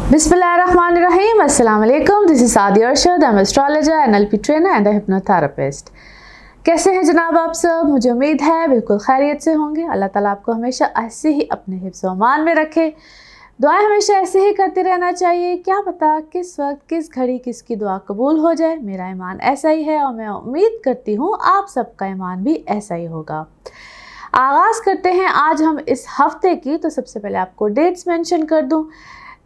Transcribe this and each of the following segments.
Bismillahirrahmanirrahim. Assalamu alaikum. This is Sadia Arshad. I'm an astrologer, NLP trainer and a hypnotherapist. कैसे हैं जनाब आप सब? मुझे उम्मीद है बिल्कुल खैरियत से होंगे। अल्लाह ताला आपको हमेशा ऐसे ही अपने हिफ्ज़ व अमान में रखे। दुआएं हमेशा ऐसे ही करते रहना चाहिए। क्या पता किस वक्त किस घड़ी किसकी दुआ कबूल हो जाए। मेरा ईमान ऐसा ही है और मैं उम्मीद करती हूँ आप सबका ईमान भी ऐसा ही होगा। आगाज़ करते हैं आज हम इस हफ्ते की। तो सबसे पहले आपको डेट्स मेंशन कर दूँ।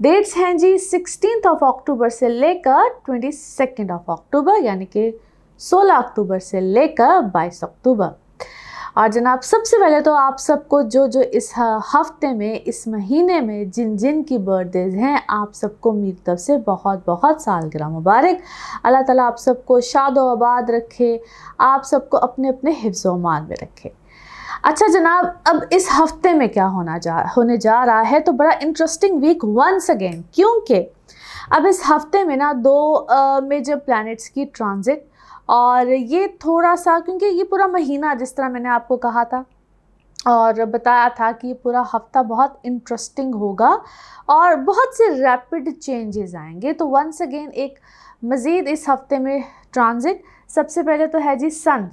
डेट्स हैं जी 16 अक्टूबर से लेकर 22 अक्टूबर, यानी कि 16 अक्टूबर से लेकर 22 अक्टूबर। और जनाब सबसे पहले तो आप सबको जो इस हफ्ते में, इस महीने में जिन जिन की बर्थडेज हैं, आप सबको मेरी तरफ से बहुत बहुत सालगिरह मुबारक। अल्लाह ताला आप सबको शादो आबाद रखे, आप सबको अपने अपने हिफ्ज़ व अमान में रखे। अच्छा जनाब, अब इस हफ्ते में क्या होने जा रहा है, तो बड़ा इंटरेस्टिंग वीक वंस अगेन, क्योंकि अब इस हफ्ते में ना दो मेजर प्लैनेट्स की ट्रांजिट, और ये थोड़ा सा, क्योंकि ये पूरा महीना जिस तरह मैंने आपको कहा था और बताया था कि ये पूरा हफ्ता बहुत इंटरेस्टिंग होगा और बहुत से रैपिड चेंजेस आएंगे। तो वंस अगेन एक मज़ीद इस हफ्ते में ट्रांजिट। सबसे पहले तो है जी सन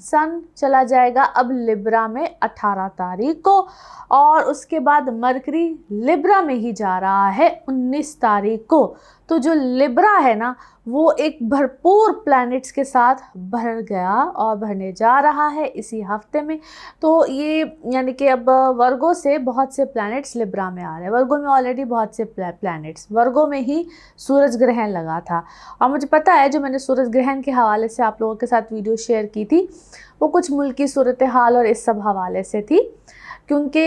चला जाएगा अब लिब्रा में 18 तारीख को, और उसके बाद मरकरी लिब्रा में ही जा रहा है 19 तारीख को। तो जो लिब्रा है ना, वो एक भरपूर प्लैनेट्स के साथ भर गया और भरने जा रहा है इसी हफ्ते में। तो ये यानी कि अब वर्गो से बहुत से प्लैनेट्स लिब्रा में आ रहे हैं। वर्गो में ऑलरेडी बहुत से प्लैनेट्स, वर्गो में ही सूरज ग्रहण लगा था। और मुझे पता है, जो मैंने सूरज ग्रहण के हवाले से आप लोगों के साथ वीडियो शेयर की थी, वो कुछ मुल्की सूरत हाल और इस सब हवाले से थी, क्योंकि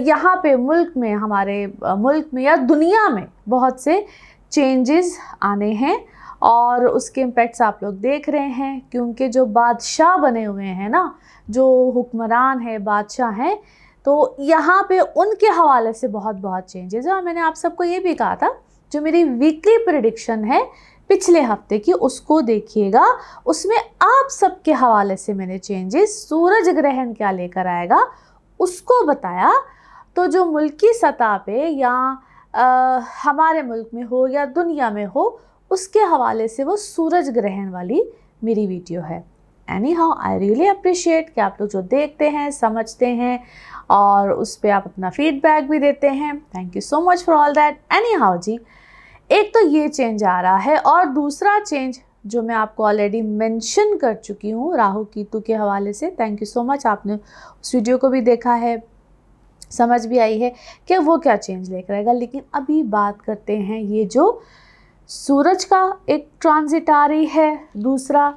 यहाँ पे मुल्क में, हमारे मुल्क में या दुनिया में बहुत से चेंजेस आने हैं और उसके इम्पेक्ट्स आप लोग देख रहे हैं। क्योंकि जो बादशाह बने हुए हैं ना, जो हुक्मरान है, बादशाह हैं, तो यहाँ पे उनके हवाले से बहुत बहुत चेंजेस है। और मैंने आप सबको ये भी कहा था, जो मेरी वीकली प्रेडिक्शन है पिछले हफ्ते की, उसको देखिएगा। उसमें आप सबके हवाले से मैंने चेंजेस, सूरज ग्रहण क्या लेकर आएगा उसको बताया। तो जो मुल्की सतह पे या हमारे मुल्क में हो या दुनिया में हो, उसके हवाले से वो सूरज ग्रहण वाली मेरी वीडियो है। Any how I really appreciate कि आप लोग जो देखते हैं, समझते हैं और उस पर आप अपना फीडबैक भी देते हैं। Thank you so much for all that. Anyhow जी, एक तो ये चेंज आ रहा है, और दूसरा चेंज जो मैं आपको ऑलरेडी मेंशन कर चुकी हूँ राहु केतु के हवाले से। थैंक यू सो मच, आपने उस वीडियो को भी देखा है, समझ भी आई है कि वो क्या चेंज लेकर आएगा। लेकिन अभी बात करते हैं ये जो सूरज का एक ट्रांजिट आ रही है, दूसरा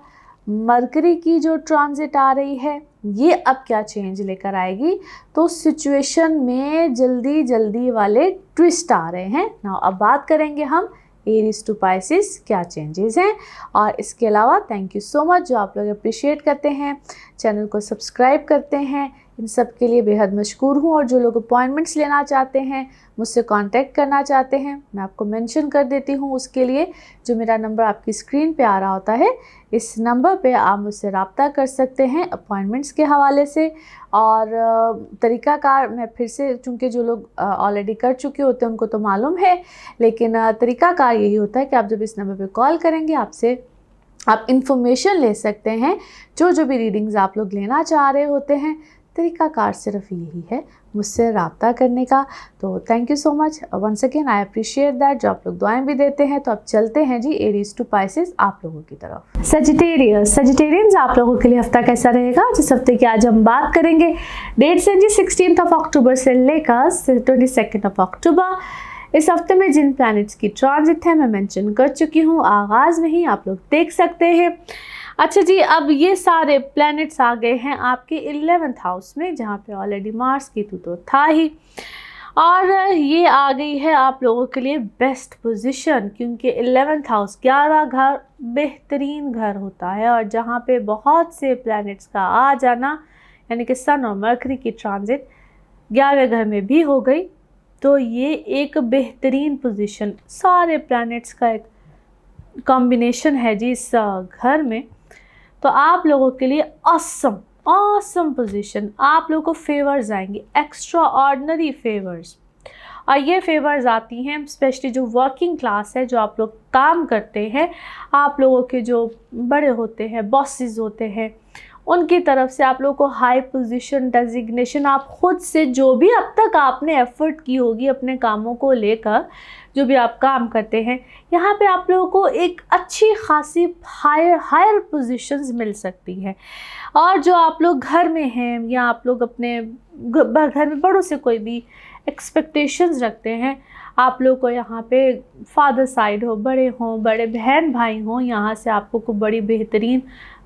मरकरी की जो ट्रांजिट आ रही है, ये अब क्या चेंज लेकर आएगी। तो सिचुएशन में जल्दी जल्दी वाले ट्विस्ट आ रहे हैं ना। अब बात करेंगे हम एरीज टू पाइसिस क्या चेंजेस हैं। और इसके अलावा थैंक यू सो मच जो आप लोग अप्रिशिएट करते हैं, चैनल को सब्सक्राइब करते हैं, इन सब के लिए बेहद मशकूर हूँ। और जो लोग अपॉइंटमेंट्स लेना चाहते हैं, मुझसे कांटेक्ट करना चाहते हैं, मैं आपको मेंशन कर देती हूँ उसके लिए। जो मेरा नंबर आपकी स्क्रीन पे आ रहा होता है, इस नंबर पे आप मुझसे रब्ता कर सकते हैं अपॉइंटमेंट्स के हवाले से। और तरीक़ाकार मैं फिर से, चूँकि जो लोग ऑलरेडी कर चुके होते हैं उनको तो मालूम है, लेकिन तरीक़ाकार यही होता है कि आप जब इस नंबर पे कॉल करेंगे, आप इन्फॉर्मेशन ले सकते हैं। जो भी रीडिंग्स आप लोग लेना चाह रहे होते हैं, तरीक़ाकार सिर्फ यही है, मुझसे रब्ता करने का। तो thank you so much once again, I appreciate that जो आप लोग दुआएं भी देते हैं। तो अब चलते हैं जी एरीज टू पाइसिस आप लोगों की तरफ। सजिटेरियंस आप लोगों के लिए हफ्ता कैसा रहेगा, जिस हफ्ते की आज हम बात करेंगे। डेट्स हैं जी 16 अक्टूबर से लेकर 22 अक्टूबर। इस हफ्ते में जिन प्लैनेट्स की ट्रांजिट है मैं मेंशन कर चुकी हूँ, आगाज़ में ही आप लोग देख सकते हैं। अच्छा जी, अब ये सारे प्लैनेट्स आ गए हैं आपके 11th हाउस में, जहाँ पे ऑलरेडी मार्स केतु तो था ही, और ये आ गई है आप लोगों के लिए बेस्ट पोजीशन। क्योंकि 11th हाउस 11वां घर बेहतरीन घर होता है, और जहाँ पे बहुत से प्लैनेट्स का आ जाना, यानी कि सन और मरकरी की ट्रांजिट 11वें घर में भी हो गई, तो ये एक बेहतरीन पोजीशन, सारे प्लैनेट्स का एक कॉम्बिनेशन है जी इस घर में। तो आप लोगों के लिए ऑसम पोजीशन, आप लोगों को फेवर्स आएंगे, एक्स्ट्रा ऑर्डिनरी फेवर्स। और ये फेवर्स आती हैं स्पेशली जो वर्किंग क्लास है, जो आप लोग काम करते हैं, आप लोगों के जो बड़े होते हैं, बॉसेस होते हैं, उनकी तरफ से आप लोगों को हाई पोजीशन, डेजिग्नेशन, आप खुद से जो भी अब तक आपने एफर्ट की होगी अपने कामों को लेकर, जो भी आप काम करते हैं, यहाँ पे आप लोगों को एक अच्छी खासी हायर पोजीशंस मिल सकती हैं। और जो आप लोग घर में हैं या आप लोग अपने घर में बड़ों से कोई भी एक्सपेक्टेशंस रखते हैं, आप लोग को यहाँ पे फादर साइड हो, बड़े हों, बड़े बहन भाई हों, यहाँ से आपको को बड़ी बेहतरीन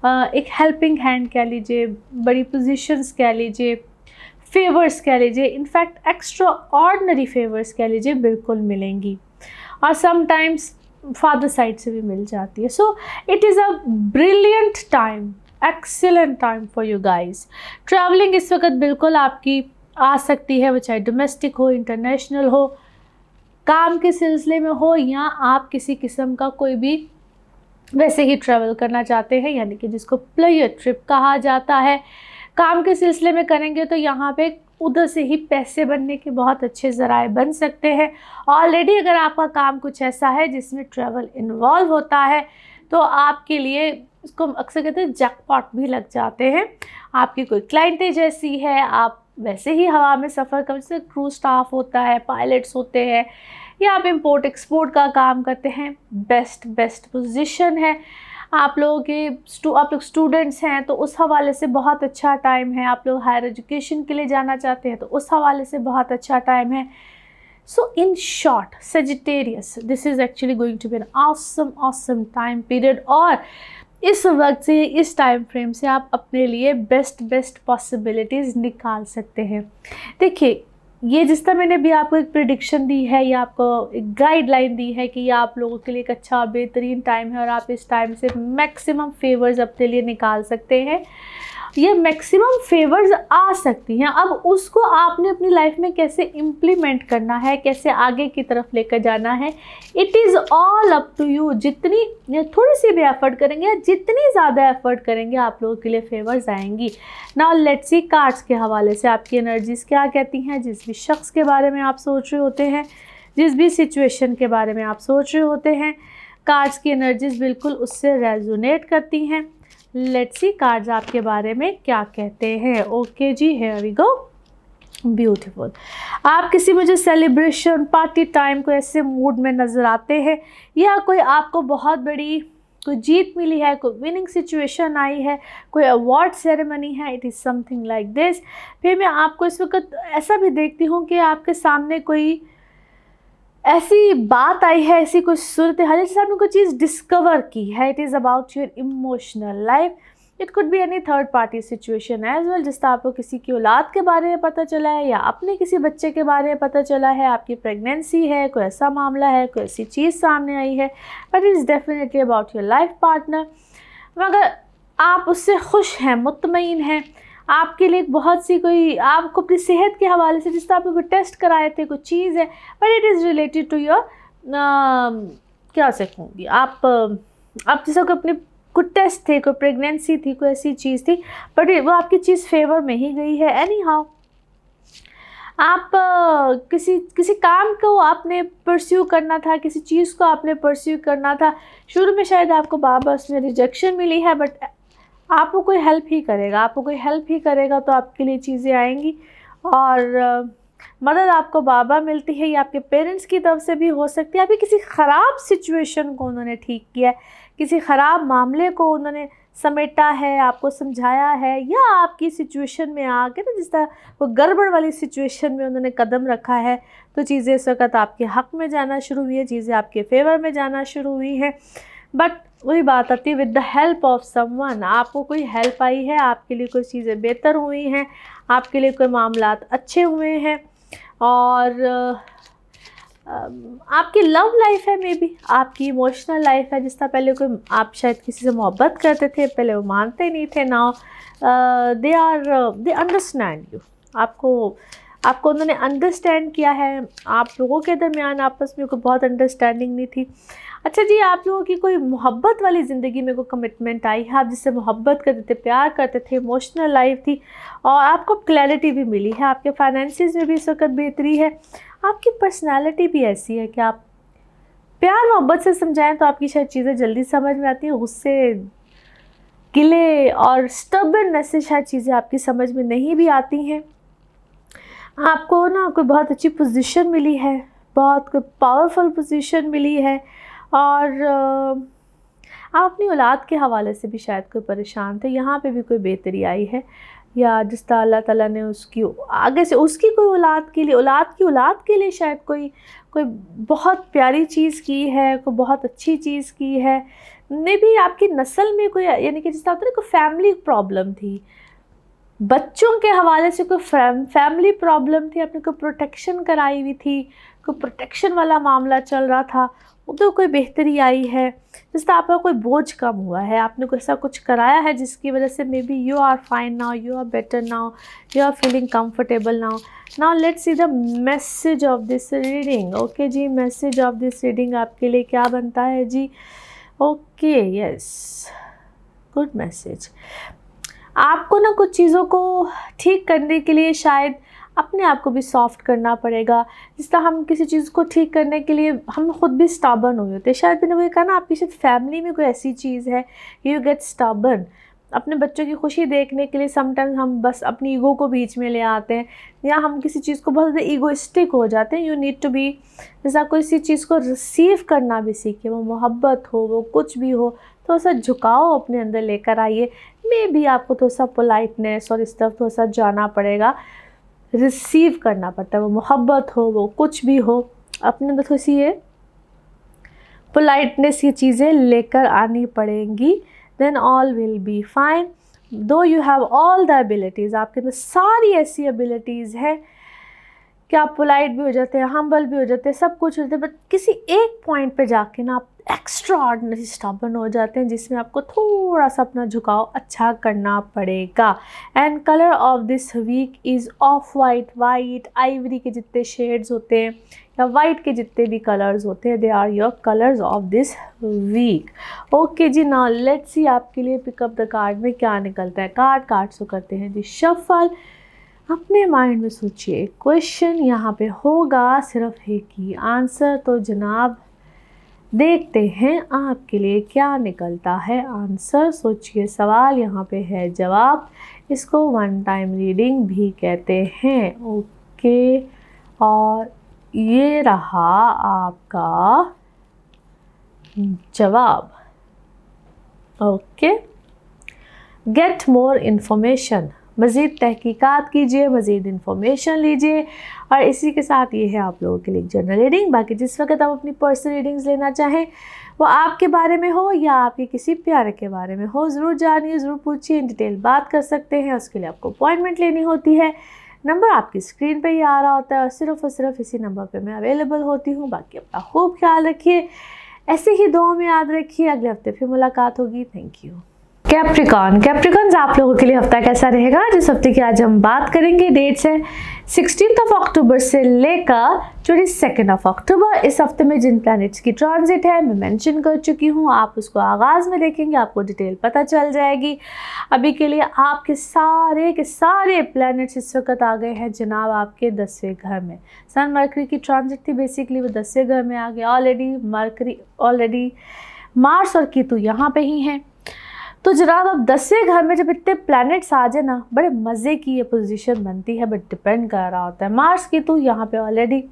एक हेल्पिंग हैंड कह लीजिए, बड़ी पोजीशंस कह लीजिए, फेवर्स कह लीजिए, इनफैक्ट एक्स्ट्रा ऑर्डिनरी फेवर्स कह लीजिए, बिल्कुल मिलेंगी। और समटाइम्स फादर साइड से भी मिल जाती है। So it is a brilliant time, excellent time for you guys. Travelling इस वक्त बिल्कुल आपकी आ सकती है, वो चाहे डोमेस्टिक हो, इंटरनेशनल हो, काम के सिलसिले में हो, या आप किसी किस्म का कोई भी वैसे ही ट्रैवल करना चाहते हैं, यानी कि जिसको प्लेजर ट्रिप कहा जाता है। काम के सिलसिले में करेंगे तो यहाँ पे उधर से ही पैसे बनने के बहुत अच्छे ज़राए बन सकते हैं। ऑलरेडी अगर आपका काम कुछ ऐसा है जिसमें ट्रैवल इन्वॉल्व होता है, तो आपके लिए इसको अक्सर कहते हैं जैकपॉट भी लग जाते हैं। आपकी कोई क्लाइंटें जैसी है, आप वैसे ही हवा में सफ़र कर, जैसे क्रू स्टाफ होता है, पायलट्स होते हैं, या आप इंपोर्ट एक्सपोर्ट का काम करते हैं, बेस्ट पोजीशन है। आप लोग स्टूडेंट्स हैं तो उस हवाले से बहुत अच्छा टाइम है। आप लोग हायर एजुकेशन के लिए जाना चाहते हैं तो उस हवाले से बहुत अच्छा टाइम है। So in short, Sagittarius, this is actually going to be an awesome time period. और इस वक्त से, इस टाइम फ्रेम से आप अपने लिए बेस्ट पॉसिबिलिटीज़ निकाल सकते हैं। देखिए, ये जिस तरह मैंने भी आपको एक प्रेडिक्शन दी है या आपको एक गाइडलाइन दी है कि ये आप लोगों के लिए एक अच्छा बेहतरीन टाइम है और आप इस टाइम से मैक्सिमम फेवर्स अपने लिए निकाल सकते हैं, ये मैक्सिमम फेवर्स आ सकती हैं। अब उसको आपने अपनी लाइफ में कैसे इम्प्लीमेंट करना है, कैसे आगे की तरफ लेकर जाना है, it is all up to you. जितनी थोड़ी सी भी एफर्ट करेंगे या जितनी ज़्यादा एफर्ट करेंगे, आप लोगों के लिए फेवर्स आएंगी। नाउ लेट्स सी कार्ड्स के हवाले से आपकी एनर्जीज़ क्या कहती हैं। जिस भी शख्स के बारे में आप सोच रहे होते हैं, जिस भी सिचुएशन के बारे में आप सोच रहे होते हैं, कार्ड्स की एनर्जीज़ बिल्कुल उससे रेजोनेट करती हैं। लेट्स सी कार्ड्स आपके बारे में क्या कहते हैं। ओके जी, हियर वी गो। ब्यूटीफुल। आप किसी मुझे सेलिब्रेशन, पार्टी टाइम को ऐसे मूड में नज़र आते हैं, या कोई आपको बहुत बड़ी कोई जीत मिली है, कोई विनिंग सिचुएशन आई है, कोई अवार्ड सेरेमनी है, it is something like this. फिर मैं आपको इस वक्त ऐसा भी देखती हूँ कि आपके सामने कोई ऐसी बात आई है, ऐसी कोई सूरत हाल जैसे आपने कोई चीज़ डिस्कवर की है। It is about your emotional life. It could be any third party situation as well, जिस तरह आपको किसी की औलाद के बारे में पता चला है या अपने किसी बच्चे के बारे में पता चला है, आपकी प्रेगनेंसी है, कोई ऐसा मामला है, कोई ऐसी चीज़ सामने आई है, but it is definitely about your life partner. मगर आप उससे खुश हैं, मुतमईन हैं, आपके लिए बहुत सी कोई आपको अपनी सेहत के हवाले से, जिस तरह आपने कोई टेस्ट कराए थे, कोई चीज़ है, but it is related to your क्या से कहूँगी, आप जैसा कोई अपने कुछ टेस्ट थे, कोई प्रेगनेंसी थी, कोई ऐसी चीज़ थी, बट वो आपकी चीज़ फेवर में ही गई है। एनी हाउ, आप किसी काम को आपने परस्यू करना था, किसी चीज़ को आपने परस्यू करना था, शुरू में शायद आपको बार-बार उसमें रिजेक्शन मिली है, बट आपको कोई हेल्प ही करेगा, तो आपके लिए चीज़ें आएंगी। और मदद आपको बार-बार मिलती है, या आपके पेरेंट्स की तरफ से भी हो सकती है। अभी किसी ख़राब सिचुएशन को उन्होंने ठीक किया है, किसी ख़राब मामले को उन्होंने समेटा है, आपको समझाया है, या आपकी सिचुएशन में आके ना जिस तरह वो गड़बड़ वाली सिचुएशन में उन्होंने कदम रखा है, तो चीज़ें इस वक्त आपके हक़ में जाना शुरू हुई है, चीज़ें आपके फेवर में जाना शुरू हुई हैं। बट वही बात आती है, with the help of someone, आपको कोई हेल्प आई है, आपके लिए कोई चीज़ें बेहतर हुई हैं, आपके लिए कोई मामलात अच्छे हुए हैं। और आपकी लव लाइफ है, मे बी आपकी इमोशनल लाइफ है। जिस तरह पहले कोई आप शायद किसी से मोहब्बत करते थे, पहले वो मानते नहीं थे, नाउ दे अंडरस्टैंड यू। आपको उन्होंने अंडरस्टैंड किया है। आप लोगों के दरमियान आपस में कोई बहुत अंडरस्टैंडिंग नहीं थी। अच्छा जी, आप लोगों की कोई मोहब्बत वाली ज़िंदगी में कोई कमिटमेंट आई है, आप जिससे मोहब्बत करते थे, प्यार करते थे, इमोशनल लाइफ थी, और आपको क्लैरिटी भी मिली है। आपके फाइनेंसिस में भी इस वक्त बेहतरी है। आपकी पर्सनालिटी भी ऐसी है कि आप प्यार मोहब्बत से समझाएं तो आपकी शायद चीज़ें जल्दी समझ में आती हैं, गुस्से गिले और स्टबर्ननेस से शायद चीज़ें आपकी समझ में नहीं भी आती हैं। आपको ना कोई बहुत अच्छी पोजीशन मिली है, बहुत कोई पावरफुल पोजीशन मिली है, और आप अपनी औलाद के हवाले से भी शायद कोई परेशान थे, यहाँ पे भी कोई बेहतरी आई है, या जिस तरह अल्लाह ताला ने उसकी आगे से उसकी कोई औलाद के लिए, औलाद की औलाद के लिए शायद कोई बहुत प्यारी चीज़ की है, कोई बहुत अच्छी चीज़ की है। मे भी आपकी नस्ल में कोई, यानी कि जिस तरह होता है ना, कोई फैमिली प्रॉब्लम थी, बच्चों के हवाले से कोई फैमिली प्रॉब्लम थी, आपने कोई प्रोटेक्शन कराई हुई थी, कोई प्रोटेक्शन वाला मामला चल रहा था, तो कोई बेहतरी आई है, जिस तरह आपका कोई बोझ कम हुआ है, आपने कोई ऐसा कुछ कराया है जिसकी वजह से maybe you are fine now, you are better now, you are feeling comfortable now. Now let's see the message of this reading. Okay जी, मैसेज ऑफ दिस रीडिंग आपके लिए क्या बनता है जी? Okay, yes, good message. आपको ना कुछ चीज़ों को ठीक करने के लिए शायद अपने आप को भी सॉफ्ट करना पड़ेगा। जिस तरह हम किसी चीज़ को ठीक करने के लिए हम खुद भी स्टबर्न हुए होते हैं, शायद मैंने वही कहा ना, आपकी शायद फैमिली में कोई ऐसी चीज़ है, यू गेट स्टबर्न। अपने बच्चों की खुशी देखने के लिए समटाइम्स हम बस अपनी ईगो को बीच में ले आते हैं, या हम किसी चीज़ को बहुत ज़्यादा ईगोइस्टिक हो जाते हैं। यू नीड टू बी, जैसा कोई सी चीज़ को रिसीव करना भी सीखे, वो मोहब्बत हो, वो कुछ भी हो, थोड़ा सा झुकाव अपने अंदर लेकर आइए। मे भी आपको थोड़ा सा पोलाइटनेस और इस तरफ थोड़ा सा जाना पड़ेगा, रिसीव करना पड़ता है, वो मोहब्बत हो, वो कुछ भी हो, अपने अंदर थोड़ी सी ये पोलाइटनेस, ये चीज़ें लेकर आनी पड़ेंगी। Then all will be fine. Though you have all the abilities, आपके अंदर सारी ऐसी एबिलिटीज़ है कि आप पोलाइट भी हो जाते हैं, हम्बल भी हो जाते हैं, सब कुछ होते हैं, बट किसी एक पॉइंट पे जाके ना आप एक्स्ट्रा ऑर्डिनरी स्टबर्न हो जाते हैं, जिसमें आपको थोड़ा सा अपना झुकाव अच्छा करना पड़ेगा। And colour of this week is of white, white ivory के जितने शेड्स होते हैं या वाइट के जितने भी कलर्स होते हैं, they are your colours of this week. Okay जी, नाउ लेट्स सी आपके लिए पिकअप द कार्ड में क्या निकलता है। कार्ड से करते हैं जी शफल। अपने माइंड में सोचिए, क्वेश्चन यहाँ पे होगा सिर्फ एक ही आंसर, तो जनाब देखते हैं आपके लिए क्या निकलता है आंसर। सोचिए, सवाल यहाँ पे है, जवाब। इसको वन टाइम रीडिंग भी कहते हैं। ओके, और ये रहा आपका जवाब। ओके, गेट मोर इन्फॉर्मेशन, मज़ीद तहकीकात कीजिए, मज़ीद इन्फॉर्मेशन लीजिए। और इसी के साथ ये है आप लोगों के लिए जनरल रीडिंग। बाकी जिस वक्त आप अपनी पर्सनल रीडिंग्स लेना चाहें, वो आपके बारे में हो या आपके किसी प्यारे के बारे में हो, ज़रूर जानिए, ज़रूर पूछिए, इन डिटेल बात कर सकते हैं। उसके लिए आपको अपॉइंटमेंट लेनी होती है। नंबर आपकी स्क्रीन पे ही आ रहा होता है, और सिर्फ इसी नंबर पे मैं अवेलेबल होती हूँ। बाकी अपना खूब ख्याल रखिए, ऐसे ही दुआ में याद रखिए। अगले हफ्ते फिर मुलाकात होगी। Thank you. कैप्रिकॉन्स आप लोगों के लिए हफ्ता कैसा रहेगा? जिस हफ्ते की आज हम बात करेंगे, डेट्स है 16 अक्टूबर से लेकर 22 अक्टूबर। इस हफ्ते में जिन प्लैनेट्स की ट्रांजिट है मैं मेंशन कर चुकी हूँ, आप उसको आगाज़ में देखेंगे, आपको डिटेल पता चल जाएगी। अभी के लिए आपके सारे के सारे प्लैनेट्स इस वक्त आ गए हैं जनाब आपके 10वें घर में। सन मरकरी की ट्रांजिट थी, बेसिकली वो 10वें घर में आ गया ऑलरेडी। मार्स और केतु यहाँ पे ही हैं। तो जनाब अब 10वें घर में जब इतने प्लैनेट्स आ जाए ना, बड़े मज़े की ये पोजीशन बनती है, बट डिपेंड कर रहा होता है। मार्स की तो यहाँ पे ऑलरेडी,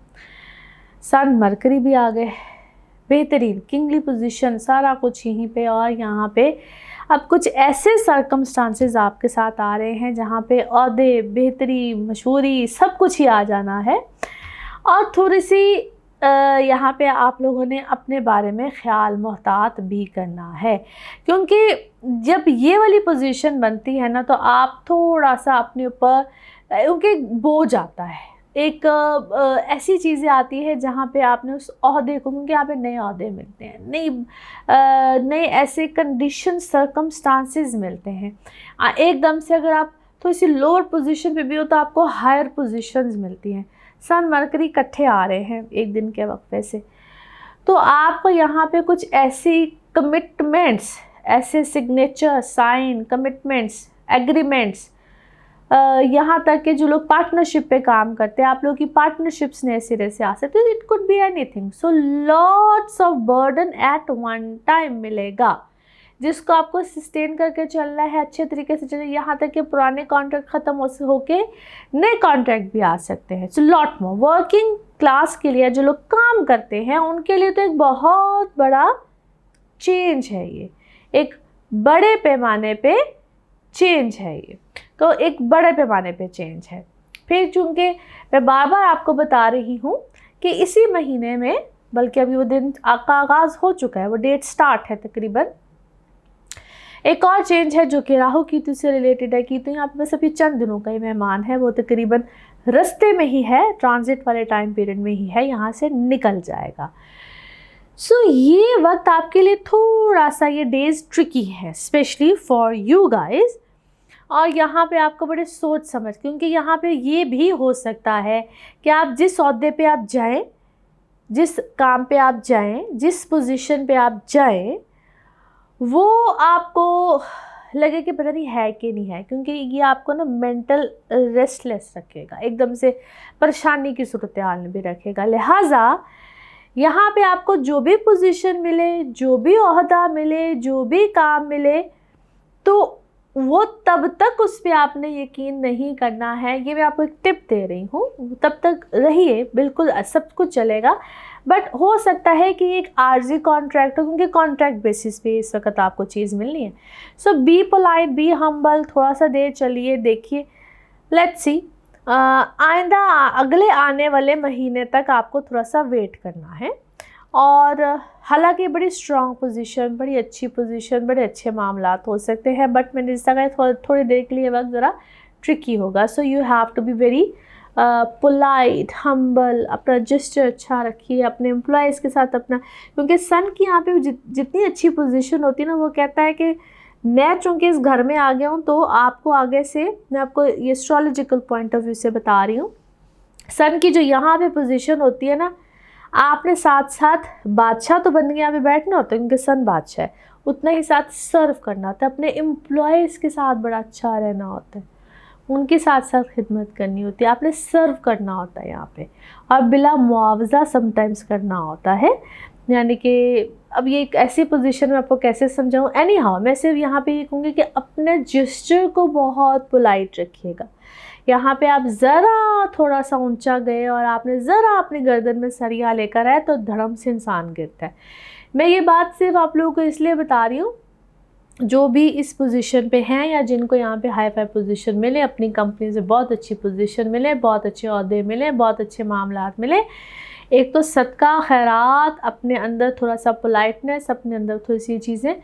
सन मरकरी भी आ गए, बेहतरीन किंगली पोजीशन, सारा कुछ यहीं पे। और यहाँ पे अब कुछ ऐसे सर्कमस्टांसेस आपके साथ आ रहे हैं जहाँ पे औहदे, बेहतरी, मशहूरी, सब कुछ ही आ जाना है। और थोड़ी सी यहाँ पे आप लोगों ने अपने बारे में ख्याल मोहतात भी करना है, क्योंकि जब ये वाली पोजीशन बनती है ना, तो आप थोड़ा सा अपने ऊपर, क्योंकि बोझ आता है, एक ऐसी चीज़ें आती है जहाँ पे आपने उस ओहदे को, क्योंकि यहाँ पे नए ओहदे मिलते हैं, नए ऐसे कंडीशन, सर्कमस्टांसेस मिलते हैं। एकदम से अगर आप थोड़ी सी लोअर पोजीशन पे भी हो तो आपको हायर पोजीशंस मिलती हैं। सन मरकरी इकट्ठे आ रहे हैं एक दिन के वक्फे से, तो आपको यहाँ पे कुछ ऐसी कमिटमेंट्स, ऐसे सिग्नेचर, साइन, कमिटमेंट्स, एग्रीमेंट्स यहाँ तक कि जो लोग पार्टनरशिप पे काम करते हैं, आप लोगों की पार्टनरशिप्स नए सिरे से आ सकते हैं। It could be anything. So lots of burden at one time मिलेगा, जिसको आपको सस्टेन करके चलना है, अच्छे तरीके से चलना है। यहाँ तक कि पुराने कॉन्ट्रैक्ट ख़त्म होके नए कॉन्ट्रैक्ट भी आ सकते हैं। So lot more working class के लिए, जो लोग काम करते हैं उनके लिए तो एक बहुत बड़ा चेंज है ये, एक बड़े पैमाने पे चेंज है ये, तो एक बड़े पैमाने पे चेंज है। फिर चूँकि मैं बार बार आपको बता रही हूँ कि इसी महीने में, बल्कि अभी वो दिन का आगाज़ हो चुका है, वो डेट स्टार्ट है तकरीबन, एक और चेंज है जो कि राहु केतु से रिलेटेड है। केतु यहाँ पे बस अभी चंद दिनों का ही मेहमान है, वो तकरीबन रास्ते में ही है, ट्रांजिट वाले टाइम पीरियड में ही है, यहाँ से निकल जाएगा। सो ये वक्त आपके लिए थोड़ा सा, ये डेज ट्रिकी है स्पेशली फॉर यू गाइज। और यहाँ पे आपको बड़े सोच समझ, क्योंकि यहाँ पे ये भी हो सकता है कि आप जिस ओहदे पे आप जाएं, जिस काम पे आप जाएं, जिस पोजीशन पे आप जाएं, वो आपको लगे कि पता नहीं है कि नहीं है, क्योंकि ये आपको ना मेंटल रेस्टलेस रखेगा, एकदम से परेशानी की सूरत हाल में भी रखेगा। लिहाजा यहाँ पे आपको जो भी पोजीशन मिले, जो भी ओहदा मिले, जो भी काम मिले, तो वो तब तक उस पर आपने यकीन नहीं करना है। ये मैं आपको एक टिप दे रही हूँ, तब तक रहिए, बिल्कुल सब कुछ चलेगा। बट हो सकता है कि एक आर्जी कॉन्ट्रैक्ट हो, क्योंकि कॉन्ट्रैक्ट बेसिस पे इस वक्त आपको चीज़ मिलनी है। सो बी पोलाइट, बी हम्बल, थोड़ा सा देर चलिए, देखिए, लेट्स सी। आइंदा अगले आने वाले महीने तक आपको थोड़ा सा वेट करना है। और हालांकि बड़ी स्ट्रॉन्ग पोजीशन, बड़ी अच्छी पोजीशन, बड़े अच्छे मामलात हो सकते हैं, बट मैंने जिस तरह थोड़ी देर के लिए वक्त ज़रा ट्रिकी होगा। So you have to be very polite, humble, अपना जेस्चर अच्छा रखिए अपने एम्प्लॉयज़ के साथ अपना, क्योंकि सन की यहाँ पे जितनी अच्छी पोजीशन होती है ना, वो कहता है कि मैं चूँकि इस घर में आ गया हूँ, तो आपको आगे से, मैं आपको ये एस्ट्रोलॉजिकल पॉइंट ऑफ व्यू से बता रही हूँ, सन की जो यहाँ पे पोजीशन होती है ना, आपने साथ साथ बादशाह तो बन के यहाँ पे बैठना होता है, क्योंकि सन बादशाह है, उतना ही साथ सर्व करना होता है, अपने एम्प्लॉयज़ के साथ बड़ा अच्छा रहना होता है, उनके साथ साथ खिदमत करनी होती है, आपने सर्व करना होता है यहाँ पे, और बिला मुआवजा समटाइम्स करना होता है। यानी कि अब ये एक ऐसी पोजीशन में आपको कैसे समझाऊँ, एनी हाउ मैं सिर्फ यहाँ पे ये कहूँगी कि अपने जेस्चर को बहुत पोलाइट रखिएगा। यहाँ पे आप ज़रा थोड़ा सा ऊंचा गए और आपने ज़रा अपनी गर्दन में सरिया लेकर आए तो धड़म से इंसान गिरता है। मैं ये बात सिर्फ आप लोगों को इसलिए बता रही हूँ, जो भी इस पोजीशन पे हैं या जिनको यहाँ पे हाई फाई पोजीशन मिले, अपनी कंपनी से बहुत अच्छी पोजीशन मिले, बहुत अच्छे ओहदे मिले, बहुत अच्छे मामलात मिले, एक तो सदका खैरात, अपने अंदर थोड़ा सा पोलाइटनेस, अपने अंदर थोड़ी सी चीज़ें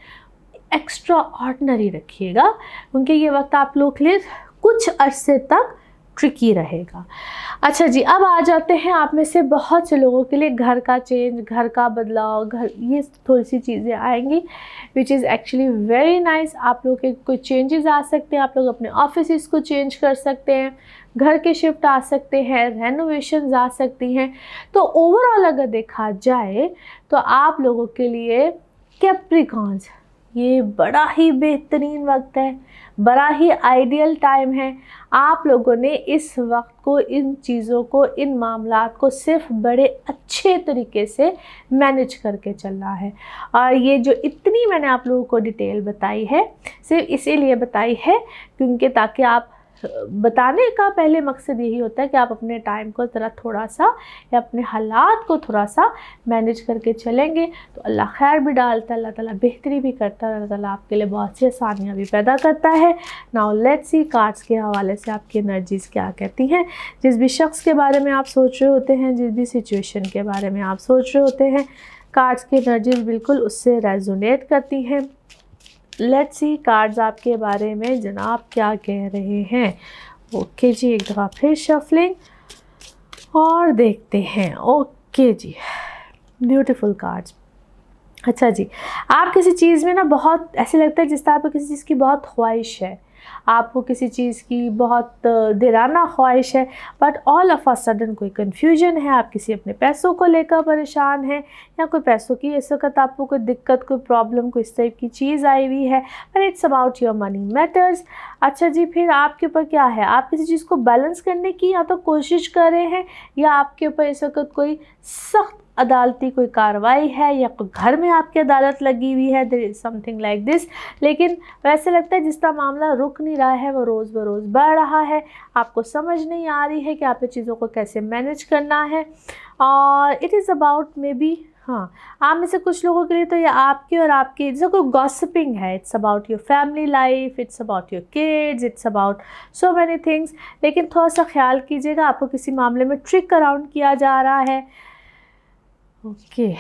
एक्स्ट्रा ऑर्डिनरी रखिएगा, क्योंकि ये वक्त आप लोग के लिए कुछ अरसे तक ट्रिकी रहेगा। अच्छा जी, अब आ जाते हैं आप में से बहुत से लोगों के लिए घर का चेंज, घर का बदलाव, घर, ये थोड़ी सी चीज़ें आएंगी which is actually very nice. आप लोग के कोई चेंजेस आ सकते हैं, आप लोग अपने ऑफिस को चेंज कर सकते हैं, घर के शिफ्ट आ सकते हैं, रेनोवेशंस आ सकती हैं। तो ओवरऑल अगर देखा जाए तो आप लोगों के लिए कैप्रिकॉन्स, ये बड़ा ही बेहतरीन वक्त है, बड़ा ही आइडियल टाइम है। आप लोगों ने इस वक्त को, इन चीज़ों को, इन मामलात को सिर्फ बड़े अच्छे तरीके से मैनेज करके चलना है। और ये जो इतनी मैंने आप लोगों को डिटेल बताई है, सिर्फ इसीलिए बताई है क्योंकि ताकि आप, बताने का पहले मकसद यही होता है कि आप अपने टाइम को ज़रा थोड़ा सा, या अपने हालात को थोड़ा सा मैनेज करके चलेंगे तो अल्लाह खैर भी डालता है, अल्लाह ताला बेहतरी भी करता है, अल्लाह ताला आपके लिए बहुत सी आसानियाँ भी पैदा करता है। नाउ लेट्स सी कार्ड्स के हवाले से आपकी एनर्जीज़ क्या कहती हैं। जिस भी शख्स के बारे में आप सोच रहे होते हैं, जिस भी सिचुएशन के बारे में आप सोच रहे होते हैं, कार्ड्स की एनर्जीज़ बिल्कुल उससे रेजोनेट करती हैं। लेट्स सी कार्ड्स आपके बारे में जनाब क्या कह रहे हैं। ओके जी, एक दफ़ा फिर शफलिंग और देखते हैं। ओके जी, ब्यूटीफुल कार्ड्स। अच्छा जी, आप किसी चीज़ में ना बहुत ऐसे लगता है जिस तरह आपको किसी चीज़ की बहुत ख्वाहिश है, आपको किसी चीज़ की बहुत दिलाना ख्वाहिश है, but all of a sudden कोई कन्फ्यूजन है, आप किसी अपने पैसों को लेकर परेशान हैं, या कोई पैसों की इस वक्त आपको कोई दिक्कत, कोई प्रॉब्लम, कोई इस टाइप की चीज़ आई हुई है, but it's about your money matters. अच्छा जी, फिर आपके ऊपर क्या है, आप किसी चीज़ को बैलेंस करने की या तो कोशिश कर रहे हैं, या आपके ऊपर इस वक्त कोई सख्त अदालती कोई कार्रवाई है, या कोई घर में आपकी अदालत लगी हुई है, there is something like this. लेकिन वैसे लगता है जिसका मामला रुक नहीं रहा है, वो रोज़ बरोज़ बढ़ रहा है, आपको समझ नहीं आ रही है कि आप चीज़ों को कैसे मैनेज करना है। और it is about may be, हाँ, आप में से कुछ लोगों के लिए तो ये आपके और आपके जैसे कोई गॉसिपिंग है, it's about your family life, it's about your kids, it's about so many things. लेकिन थोड़ा सा ख्याल कीजिएगा, आपको किसी मामले में ट्रिक अराउंड किया जा रहा है। ओके,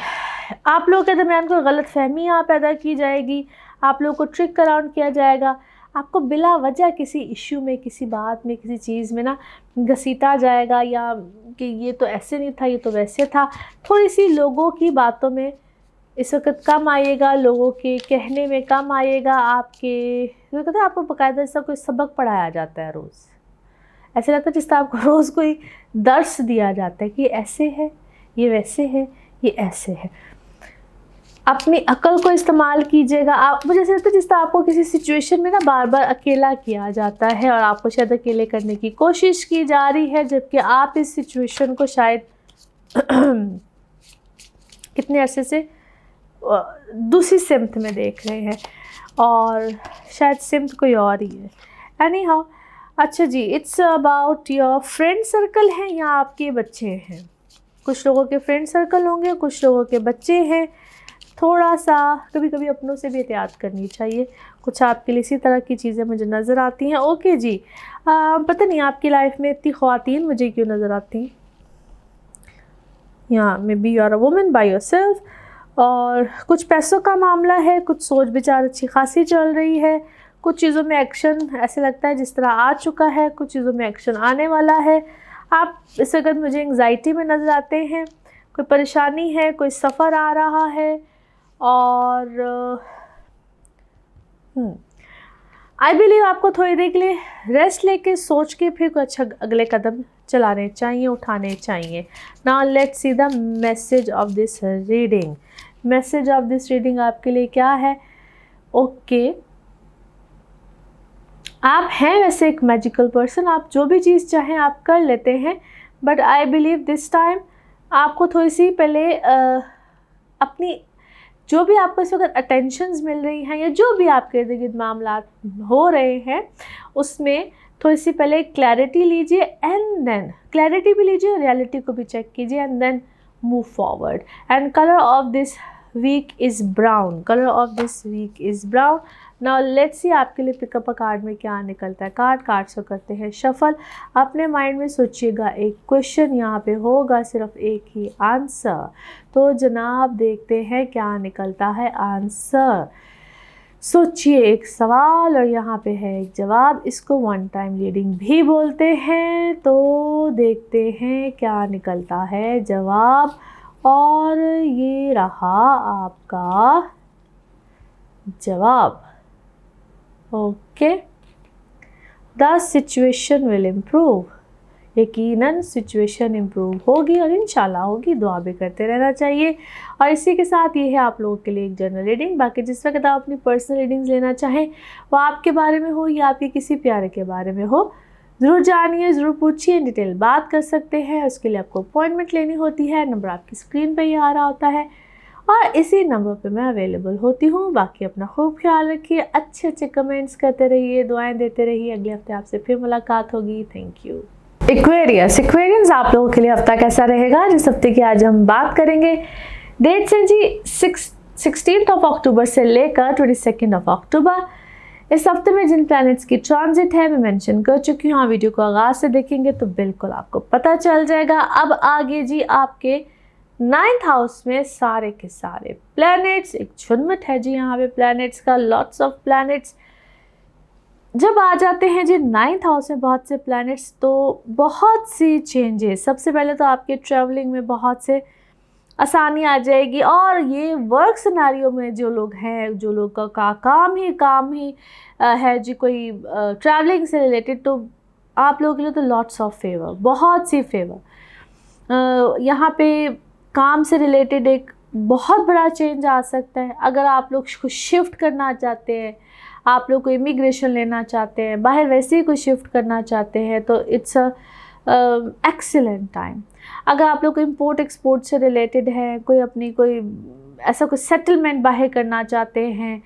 आप लोगों के दरमियान कोई गलत फहमी यहाँ पैदा की जाएगी, आप लोगों को ट्रिक अराउंड किया जाएगा, आपको बिला वजह किसी इश्यू में, किसी बात में, किसी चीज़ में ना घसीटा जाएगा, या कि ये तो ऐसे नहीं था, ये तो वैसे था। थोड़ी सी लोगों की बातों में इस वक्त कम आइएगा, लोगों के कहने में कम आइएगा, आपके कहते हैं आपको बाकायदा ऐसा कोई सबक पढ़ाया जाता है रोज़, ऐसे लगता है जिस तरह आपको रोज़ कोई दर्स दिया जाता है कि ऐसे है, ये वैसे है, ये ऐसे है। अपनी अकल को इस्तेमाल कीजिएगा। आप मुझे ऐसा लगता है जिस तरह आपको किसी सिचुएशन में ना बार बार अकेला किया जाता है, और आपको शायद अकेले करने की कोशिश की जा रही है, जबकि आप इस सिचुएशन को शायद कितने अरसे से दूसरी सिमत में देख रहे हैं, और शायद सिमत कोई और ही है। एनी हाउ, अच्छा जी, it's about your friend circle है या आपके बच्चे हैं। कुछ लोगों के फ्रेंड सर्कल होंगे, कुछ लोगों के बच्चे हैं। थोड़ा सा कभी कभी अपनों से भी एहतियात करनी चाहिए। कुछ आपके लिए इसी तरह की चीज़ें मुझे नज़र आती हैं। ओके जी, पता नहीं आपकी लाइफ में इतनी ख़वातीन मुझे क्यों नज़र आती हैं। या maybe you are a woman by yourself, और कुछ पैसों का मामला है, कुछ सोच विचार अच्छी खासी चल रही है, कुछ चीज़ों में एक्शन ऐसे लगता है जिस तरह आ चुका है, कुछ चीज़ों में एक्शन आने वाला है। आप इस वक्त मुझे एंग्जाइटी में नज़र आते हैं, कोई परेशानी है, कोई सफ़र आ रहा है, और आई बिलीव आपको थोड़ी देर के लिए रेस्ट लेके सोच के फिर कोई अच्छा अगले कदम चलाने चाहिए, उठाने चाहिए। Now let's see the message of this reading. Message of this reading आपके लिए क्या है। ओके, आप हैं वैसे एक मैजिकल पर्सन, आप जो भी चीज़ चाहें आप कर लेते हैं, but I believe this time आपको थोड़ी सी पहले अपनी जो भी आपको इस वक्त अटेंशन्स मिल रही हैं, या जो भी आपके इर्द गिर्द मामला हो रहे हैं, उसमें थोड़ी सी पहले क्लैरिटी लीजिए, एंड देन क्लैरिटी भी लीजिए, रियलिटी को भी चेक कीजिए, and then move forward. And colour of this week is brown, colour of this week is brown. Now let's see आपके लिए पिकअप अ कार्ड में क्या निकलता है। कार्ड से करते हैं शफल। अपने माइंड में सोचिएगा, एक क्वेश्चन यहाँ पे होगा, सिर्फ एक ही आंसर। तो जनाब देखते हैं क्या निकलता है आंसर। सोचिए एक सवाल और यहाँ पे है एक जवाब। इसको वन टाइम रीडिंग भी बोलते हैं। तो देखते हैं क्या निकलता है जवाब, और ये रहा आपका जवाब। Okay, the situation will improve. यकीनन सिचुएशन इम्प्रूव होगी और इंशाल्लाह होगी। दुआ भी करते रहना चाहिए। और इसी के साथ ये है आप लोगों के लिए एक जनरल रीडिंग। बाकी जिस वक्त आप अपनी पर्सनल रीडिंग्स लेना चाहें, वो आपके बारे में हो या आपके किसी प्यारे के बारे में हो, ज़रूर जानिए, ज़रूर पूछिए, डिटेल बात कर सकते हैं। उसके लिए आपको अपॉइंटमेंट लेनी होती है। नंबर आपकी स्क्रीन पर ही आ रहा होता है, और इसी नंबर पे मैं अवेलेबल होती हूँ। बाकी अपना खूब ख्याल रखिए, अच्छे कमेंट्स करते रहिए, दुआएं देते रहिए। अगले हफ्ते आपसे फिर मुलाकात होगी। Thank you. एक्वेरियंस आप लोगों के लिए हफ्ता कैसा रहेगा, जिस हफ्ते की आज हम बात करेंगे। डेट्स हैं जी 16 अक्टूबर से लेकर 22 अक्टूबर। इस हफ्ते में जिन प्लैनेट्स की ट्रांजिट है मैं मेंशन कर चुकी हूँ। वीडियो को आगाज से देखेंगे तो बिल्कुल आपको पता चल जाएगा। अब आगे जी आपके 9th हाउस में सारे के सारे प्लैनेट्स, एक झुनमट है जी यहाँ पे प्लैनेट्स का, लॉट्स ऑफ प्लैनेट्स जब आ जाते हैं जी 9th हाउस में बहुत से प्लैनेट्स, तो बहुत सी चेंजेस। सबसे पहले तो आपके ट्रैवलिंग में बहुत से आसानी आ जाएगी। और ये वर्क सिनेरियो में जो लोग हैं, जो लोग का काम ही है जी, कोई ट्रैवलिंग से रिलेटेड, तो आप लोगों के लिए तो लॉट्स ऑफ फेवर, बहुत सी फेवर। यहाँ पे काम से रिलेटेड एक बहुत बड़ा चेंज आ सकता है। अगर आप लोग कुछ शिफ्ट करना चाहते हैं, आप लोग को इमिग्रेशन लेना चाहते हैं, बाहर वैसे ही कुछ शिफ्ट करना चाहते हैं, तो इट्स अ एक्सीलेंट टाइम। अगर आप लोग को इम्पोर्ट एक्सपोर्ट से रिलेटेड है, कोई अपनी कोई ऐसा कोई सेटलमेंट बाहर करना चाहते हैं,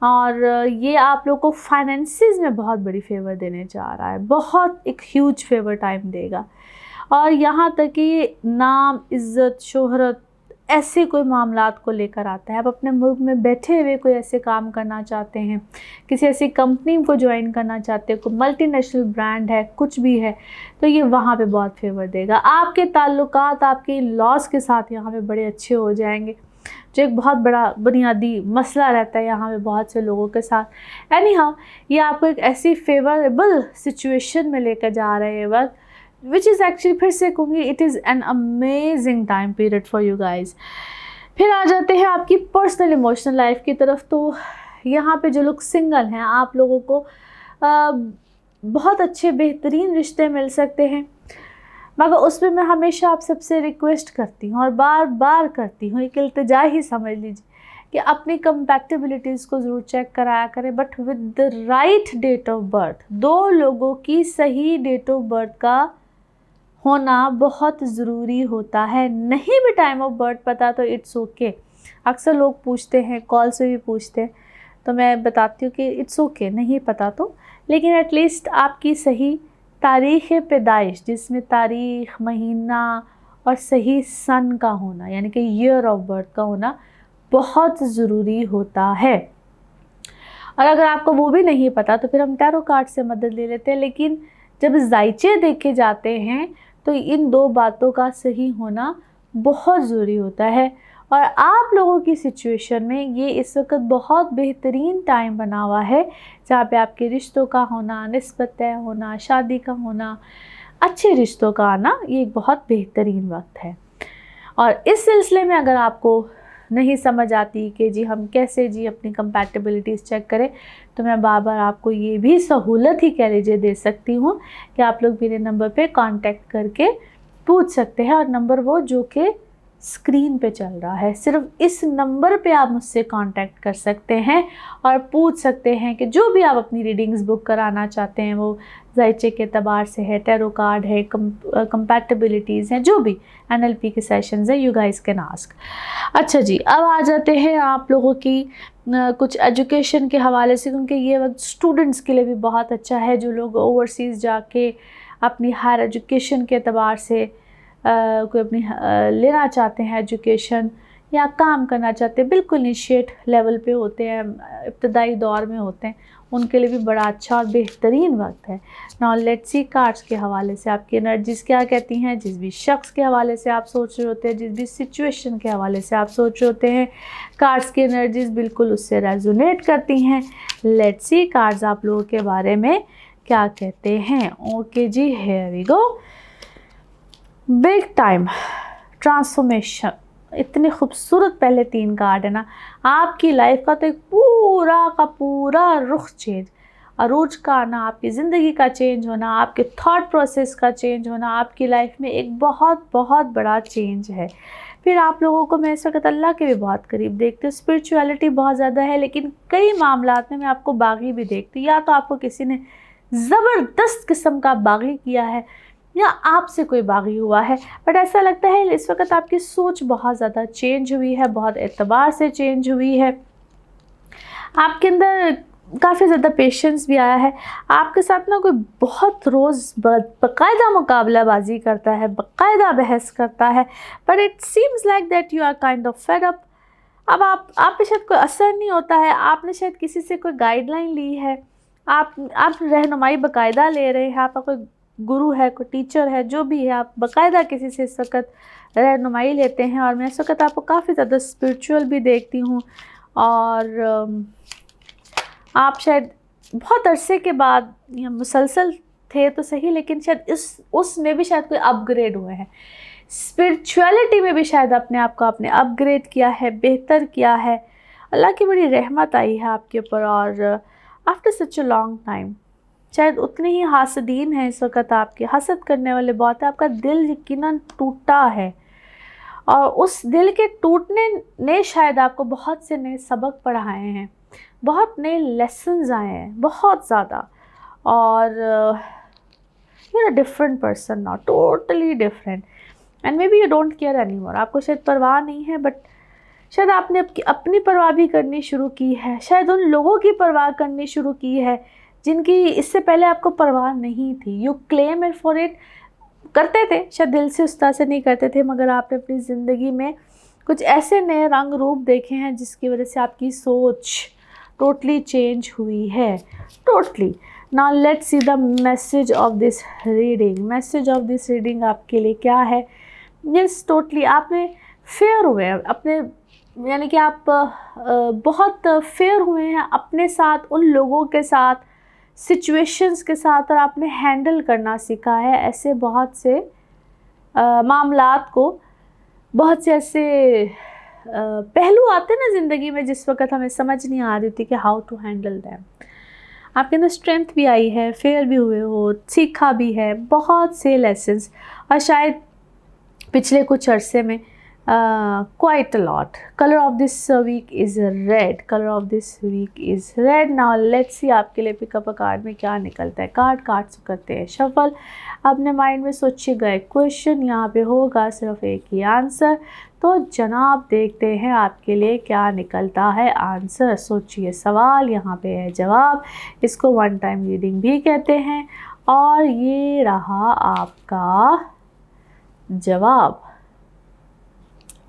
और ये आप लोग को फाइनेंसिस में बहुत बड़ी फेवर देने जा रहा है, बहुत एक ह्यूज फेवर टाइम देगा। और यहाँ तक कि नाम, इज़्ज़त, शोहरत, ऐसे कोई मामलात को लेकर आता है। आप अपने मुल्क में बैठे हुए कोई ऐसे काम करना चाहते हैं, किसी ऐसी कंपनी को ज्वाइन करना चाहते हैं, कोई मल्टीनेशनल ब्रांड है, कुछ भी है, तो ये वहाँ पे बहुत फेवर देगा। आपके ताल्लुकात आपके लॉस के साथ यहाँ पे बड़े अच्छे हो जाएंगे, जो एक बहुत बड़ा बुनियादी मसला रहता है यहाँ पे बहुत से लोगों के साथ। एनी हाउ, ये आपको एक ऐसी फेवरेबल सिचुएशन में लेकर जा रहे हैं वक्त, विच इज़ एक्चुअली, फिर से कहूँगी, it is an amazing time period for you guys. फिर आ जाते हैं आपकी पर्सनल इमोशनल लाइफ की तरफ। तो यहाँ पे जो लोग सिंगल हैं, आप लोगों को बहुत अच्छे बेहतरीन रिश्ते मिल सकते हैं, मगर उसमें मैं हमेशा आप सबसे रिक्वेस्ट करती हूँ और बार बार करती हूँ, एक इल्तिजा ही समझ लीजिए, कि अपनी कंपैटिबिलिटीज़ को ज़रूर चेक कराया करें, but with the right date of birth. दो लोगों की सही डेट ऑफ बर्थ का होना बहुत ज़रूरी होता है। नहीं भी टाइम ऑफ बर्थ पता तो इट्स ओके। अक्सर लोग पूछते हैं, कॉल से भी पूछते हैं, तो मैं बताती हूँ कि इट्स ओके, नहीं पता तो, लेकिन एटलीस्ट आपकी सही तारीख़ पैदाइश, जिसमें तारीख़, महीना और सही सन का होना, यानी कि ईयर ऑफ बर्थ का होना बहुत ज़रूरी होता है। और अगर आपको वो भी नहीं पता तो फिर हम टैरो कार्ड से मदद ले लेते हैं। लेकिन जब जायचे देखे जाते हैं तो इन दो बातों का सही होना बहुत ज़रूरी होता है। और आप लोगों की सिचुएशन में ये इस वक्त बहुत बेहतरीन टाइम बना हुआ है, जहाँ पे आपके रिश्तों का होना, निस्बत तय होना, शादी का होना, अच्छे रिश्तों का आना, ये एक बहुत बेहतरीन वक्त है। और इस सिलसिले में अगर आपको नहीं समझ आती कि जी हम कैसे जी अपनी कंपैटिबिलिटीज़ चेक करें, तो मैं बार बार आपको ये भी सहूलत ही कह लीजिए दे सकती हूँ कि आप लोग मेरे नंबर पे कांटेक्ट करके पूछ सकते हैं। और नंबर वो जो कि स्क्रीन पे चल रहा है, सिर्फ इस नंबर पे आप मुझसे कांटेक्ट कर सकते हैं और पूछ सकते हैं कि जो भी आप अपनी रीडिंग्स बुक कराना चाहते हैं, वो जायचे के एतबार से है, टैरो कार्ड है, कंपैटिबिलिटीज़ हैं, जो भी NLP के सेशंस हैं, यू गाइस कैन आस्क। अच्छा जी, अब आ जाते हैं आप लोगों की कुछ एजुकेशन के हवाले से, क्योंकि ये वक्त स्टूडेंट्स के लिए भी बहुत अच्छा है। जो लोग ओवरसीज़ जाके अपनी हायर एजुकेशन के एतबार से कोई अपनी लेना चाहते हैं एजुकेशन, या काम करना चाहते हैं, बिल्कुल इनिशिएट लेवल पे होते हैं, इब्तदाई दौर में होते हैं, उनके लिए भी बड़ा अच्छा और बेहतरीन वक्त है। नाउ लेट्स सी कार्ड्स के हवाले से आपकी एनर्जीज़ क्या कहती हैं। जिस भी शख्स के हवाले से आप सोच रहे होते हैं, जिस भी सिचुएशन के हवाले से आप सोच रहे होते हैं, कार्ड्स की एनर्जीज़ बिल्कुल उससे रेजोनेट करती हैं। लेट्स सी कार्ड्स आप लोगों के बारे में क्या कहते हैं। ओके जी, here we go. Big time transformation, इतने खूबसूरत पहले 3 कार्ड है ना, आपकी लाइफ का तो एक पूरा का पूरा रुख चेंज, अरूज का आना, आपकी ज़िंदगी का चेंज होना, आपके थॉट प्रोसेस का चेंज होना, आपकी लाइफ में एक बहुत बहुत बड़ा चेंज है। फिर आप लोगों को मैं इस वक्त अल्लाह के भी बहुत करीब देखती हूँ, स्पिरिचुअलिटी बहुत ज़्यादा है, लेकिन कई मामलात में मैं आपको बागी भी देखती हूँ। या तो आपको किसी ने ज़बरदस्त किस्म का बागी किया है, या आपसे कोई बागी हुआ है, बट ऐसा लगता है इस वक्त आपकी सोच बहुत ज़्यादा चेंज हुई है, बहुत एतबार से चेंज हुई है। आपके अंदर काफ़ी ज़्यादा पेशेंस भी आया है। आपके साथ ना कोई बहुत रोज़ बाकायदा मुकाबलाबाजी करता है, बाकायदा बहस करता है, but it seems like that you are kind of fed up. अब आप पे शायद कोई असर नहीं होता है, आपने शायद किसी से कोई गाइडलाइन ली है, आप रहनुमाई बाकायदा ले रहे हैं, आपका कोई गुरु है, कोई टीचर है, जो भी है, आप बाकायदा किसी से इस वक्त रहनुमाई लेते हैं। और मैं इस वक्त आपको काफ़ी ज़्यादा स्पिरिचुअल भी देखती हूँ, और आप शायद बहुत अरसे के बाद, या मुसलसल थे तो सही, लेकिन शायद उसमें भी शायद कोई अपग्रेड हुए हैं। स्पिरिचुअलिटी में भी शायद अपने आप को आपने अपग्रेड किया है, बेहतर किया है। अल्लाह की बड़ी रहमत आई है आपके ऊपर, और after such a long time शायद उतने ही हासदीन हैं इस वक्त आपके, हसद करने वाले बहुत है। आपका दिल यकीनन टूटा है, और उस दिल के टूटने ने शायद आपको बहुत से नए सबक पढ़ाए हैं, बहुत नए लेसन्स आए हैं, बहुत ज़्यादा। और you are a different person now, totally different, and maybe you don't care anymore. आपको शायद परवाह नहीं है, बट शायद आपने अपनी परवाह भी करनी शुरू की है, शायद उन लोगों की परवाह करनी शुरू की है जिनकी इससे पहले आपको परवाह नहीं थी। You claim it for it, करते थे शायद दिल से, उस तरह से नहीं करते थे, मगर आपने अपनी ज़िंदगी में कुछ ऐसे नए रंग रूप देखे हैं जिसकी वजह से आपकी सोच टोटली चेंज हुई है, totally. Now let's see the message of this reading. Message of this reading आपके लिए क्या है? यस, टोटली आपने फेयर हुए हैं अपने, यानी कि आप बहुत फेयर हुए हैं अपने साथ, उन लोगों के साथ, सिचुएशंस के साथ, और आपने हैंडल करना सीखा है ऐसे बहुत से मामलात को। बहुत से ऐसे पहलू आते हैं ना ज़िंदगी में जिस वक्त हमें समझ नहीं आ रही थी कि हाउ टू हैंडल दैम। आपके अंदर स्ट्रेंथ भी आई है, फेयर भी हुए हो, सीखा भी है बहुत से लेसन्स, और शायद पिछले कुछ अरसे में quite a lot. Color of this week is red. Color of this week is red. Now let's see आपके लिए पिकअप कार्ड में क्या निकलता है। कार्ड्स करते हैं शफल। अपने माइंड में सोचिए गए क्वेश्चन, यहाँ पे होगा सिर्फ एक ही आंसर, तो जनाब देखते हैं आपके लिए क्या निकलता है आंसर। सोचिए सवाल, यहाँ पे है जवाब। इसको वन टाइम रीडिंग भी कहते हैं, और ये रहा आपका जवाब।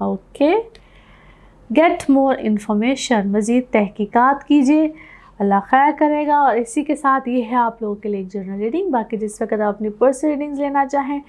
ओके, गेट मोर इन्फॉर्मेशन, मज़ीद तहकीकात कीजिए, अल्लाह खैर करेगा। और इसी के साथ ये है आप लोगों के लिए एक जनरल रीडिंग। बाकी जिस वक्त आप अपनी पर्सनल रीडिंग्स लेना चाहें,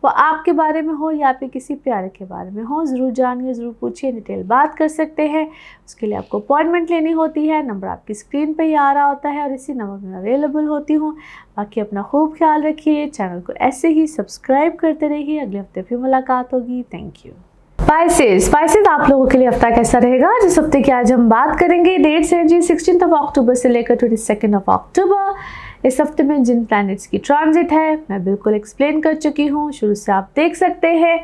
वो आपके बारे में हो या आपके किसी प्यारे के बारे में हो, ज़रूर जानिए, ज़रूर पूछिए, डिटेल बात कर सकते हैं। उसके लिए आपको अपॉइंटमेंट लेनी होती है। नंबर आपकी स्क्रीन पे ही आ रहा होता है, और इसी नंबर में अवेलेबल होती हूँ। बाकी अपना खूब ख्याल रखिए, चैनल को ऐसे ही सब्सक्राइब करते रहिए। अगले हफ्ते फिर मुलाकात होगी। Thank you. स्पाइसेस आप लोगों के लिए हफ्ता कैसा रहेगा? जिस हफ्ते की आज हम बात करेंगे, डेट्स हैं जी 16 अक्टूबर से लेकर 22 अक्टूबर। इस हफ्ते में जिन प्लैनेट्स की ट्रांजिट है मैं बिल्कुल एक्सप्लेन कर चुकी हूँ, शुरू से आप देख सकते हैं।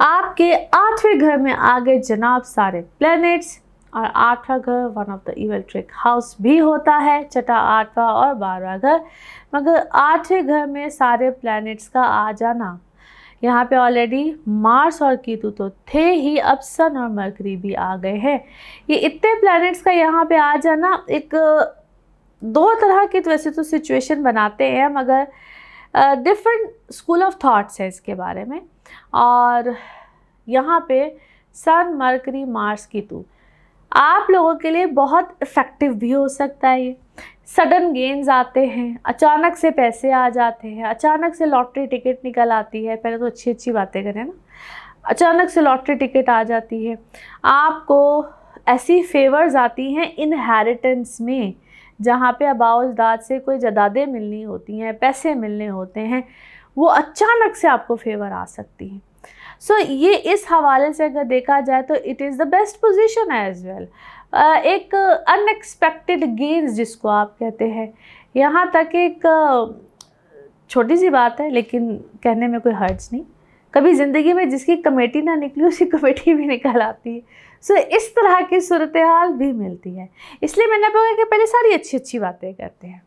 आपके 8वें घर में आ गए जनाब सारे प्लैनेट्स, और 8वां घर one of the evil trick house भी होता है, छठा, 8वां और 12वां घर। मगर 8वें घर में सारे प्लैनेट्स का आ जाना, यहाँ पे ऑलरेडी मार्स और कीतु तो थे ही, अब सन और मरकरी भी आ गए हैं। ये इतने प्लैनेट्स का यहाँ पे आ जाना एक दो तरह की तो वैसे तो सिचुएशन बनाते हैं, मगर डिफरेंट स्कूल ऑफ थॉट्स है इसके बारे में। और यहाँ पे सन, मरकरी, मार्स, कीतु आप लोगों के लिए बहुत इफ़ेक्टिव भी हो सकता है। ये सडन गेन्स आते हैं, अचानक से पैसे आ जाते हैं, अचानक से लॉटरी टिकट निकल आती है। पहले तो अच्छी अच्छी बातें करें ना, अचानक से लॉटरी टिकट आ जाती है, आपको ऐसी फेवर्स आती हैं इनहेरिटेंस में, जहाँ पे अबाउजदाद से कोई जदादें मिलनी होती हैं, पैसे मिलने होते हैं, वो अचानक से आपको फेवर आ सकती हैं। सो ये इस हवाले से अगर देखा जाए तो it is the best position as well. एक अनएक्सपेक्टेड गेन्स जिसको आप कहते हैं, यहाँ तक एक छोटी सी बात है लेकिन कहने में कोई हर्ज नहीं। कभी ज़िंदगी में जिसकी कमेटी ना निकली उसकी कमेटी भी निकल आती है। सो इस तरह की सूरत हाल भी मिलती है। इसलिए मैंने बोला कि पहले सारी अच्छी अच्छी बातें करते हैं।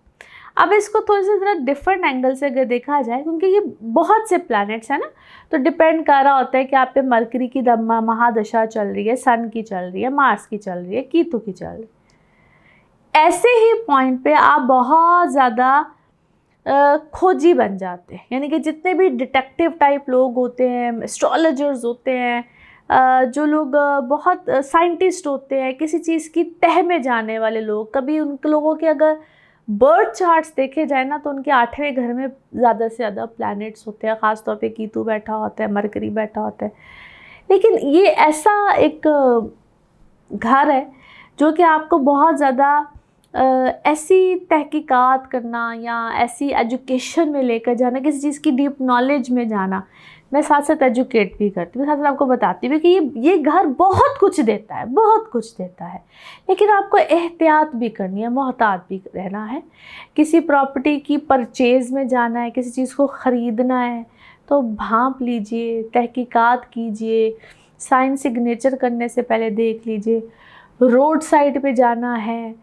अब इसको थोड़ी सी ज़रा डिफरेंट एंगल से अगर देखा जाए, क्योंकि ये बहुत से प्लैनेट्स हैं ना, तो डिपेंड कर रहा होता है कि आप पे मरकरी की महादशा चल रही है, सन की चल रही है, मार्स की चल रही है, कीतु की चल रही है। ऐसे ही पॉइंट पे आप बहुत ज़्यादा खोजी बन जाते हैं। यानी कि जितने भी डिटेक्टिव टाइप लोग होते हैं, एस्ट्रोलॉजर्स होते हैं, जो लोग बहुत साइंटिस्ट होते हैं, किसी चीज़ की तह में जाने वाले लोग, कभी उन लोगों के अगर बर्थ चार्ट्स देखे जाए ना तो उनके 8वें घर में ज़्यादा से ज़्यादा प्लैनेट्स होते हैं। ख़ास तौर पे कीतु बैठा होता है, मरकरी बैठा होता है। लेकिन ये ऐसा एक घर है जो कि आपको बहुत ज़्यादा ऐसी तहकीकात करना या ऐसी एजुकेशन में लेकर जाना, किसी चीज़ की डीप नॉलेज में जाना। मैं साथ साथ एजुकेट भी करती हूँ, साथ साथ आपको बताती भी कि ये घर बहुत कुछ देता है, बहुत कुछ देता है, लेकिन आपको एहतियात भी करनी है, मोहतात भी रहना है। किसी प्रॉपर्टी की परचेज़ में जाना है, किसी चीज़ को ख़रीदना है तो भांप लीजिए, तहकीकात कीजिए, साइन सिग्नेचर करने से पहले देख लीजिए। रोड साइड पे जाना है,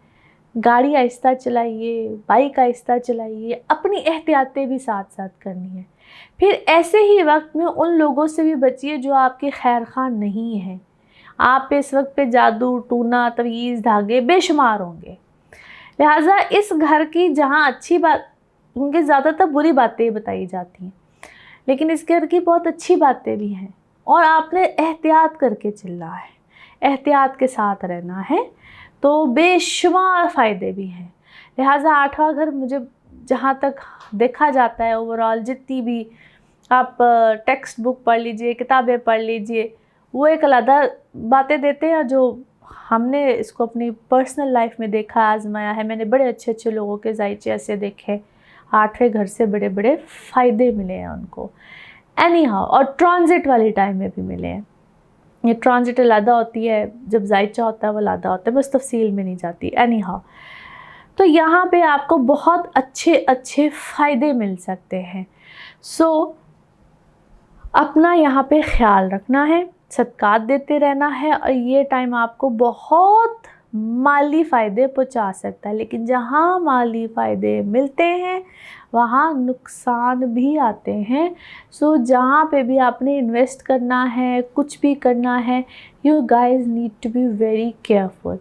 गाड़ी आहिस्ता चलाइए, बाइक आहिस्ता चलाइए, अपनी एहतियातें भी साथ साथ करनी है। फिर ऐसे ही वक्त में उन लोगों से भी बचिए जो आपके खैर खां नहीं हैं। आप पे इस वक्त पे जादू, टूना, तवीज़, धागे बेशुमार होंगे। लिहाजा इस घर की जहाँ अच्छी बात, उनके ज़्यादातर बुरी बातें बताई जाती हैं, लेकिन इस घर की बहुत अच्छी बातें भी हैं और आपने एहतियात करके चलना है, एहतियात के साथ रहना है, तो बेशुमार फ़ायदे भी हैं। लिहाजा 8वां घर मुझे जहाँ तक देखा जाता है ओवरऑल, जितनी भी आप टेक्स्ट बुक पढ़ लीजिए, किताबें पढ़ लीजिए, वो एक अलग बातें देते हैं जो हमने इसको अपनी पर्सनल लाइफ में देखा, आजमाया है। मैंने बड़े अच्छे अच्छे लोगों के जायचे ऐसे देखे, 8वें घर से बड़े बड़े फ़ायदे मिले हैं उनको एनी हाउ, और ट्रांजिट वाले टाइम में भी मिले हैं। ये ट्रांजिट अलग होती है, जब जायचा होता है वो अलग होता है, मैं उस तफसील में नहीं जाती। एनी हाउ, तो यहाँ पे आपको बहुत अच्छे अच्छे फ़ायदे मिल सकते हैं। सो अपना यहाँ पे ख्याल रखना है, सदक़ात देते रहना है, और ये टाइम आपको बहुत माली फ़ायदे पहुँचा सकता है। लेकिन जहाँ माली फ़ायदे मिलते हैं वहाँ नुकसान भी आते हैं। सो जहाँ पे भी आपने इन्वेस्ट करना है, कुछ भी करना है, you guys need to be very careful.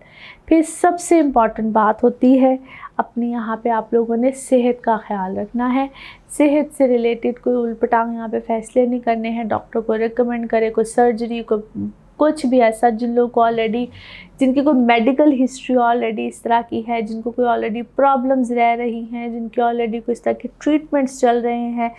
फिर सबसे इम्पॉर्टेंट बात होती है, अपनी यहाँ पे आप लोगों ने सेहत का ख्याल रखना है। सेहत से रिलेटेड कोई उलपटांग यहाँ पे फ़ैसले नहीं करने हैं। डॉक्टर को रिकमेंड करे, कोई सर्जरी, को कुछ भी ऐसा, जिन लोगों को ऑलरेडी, जिनकी कोई मेडिकल हिस्ट्री ऑलरेडी इस तरह की है, जिनको कोई ऑलरेडी प्रॉब्लम्स रह रही हैं, जिनके ऑलरेडी कोई इस तरह के ट्रीटमेंट्स चल रहे हैं,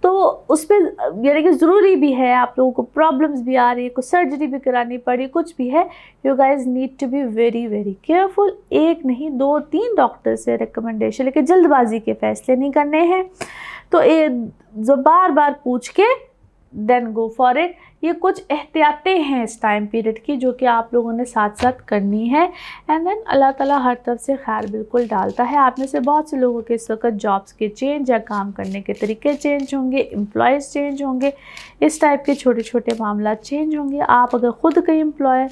तो उस पर यानी कि ज़रूरी भी है, आप लोगों को प्रॉब्लम्स भी आ रही है, कुछ सर्जरी भी करानी पड़ी, कुछ भी है, you guys need to be very very careful. एक नहीं 2-3 डॉक्टर से रिकमेंडेशन लेके जल्दबाजी के फ़ैसले नहीं करने हैं। तो जो बार बार पूछ के देन गो फॉर इट। ये कुछ एहतियातें हैं इस टाइम पीरियड की जो कि आप लोगों ने साथ साथ करनी है। एंड देन अल्लाह ताला हर तरफ से खैर बिल्कुल डालता है। आप में से बहुत से लोगों के इस वक्त जॉब्स के चेंज या काम करने के तरीके चेंज होंगे, एम्प्लॉयज़ चेंज होंगे, इस टाइप के छोटे छोटे मामला चेंज होंगे। आप अगर ख़ुद कहीं एम्प्लॉय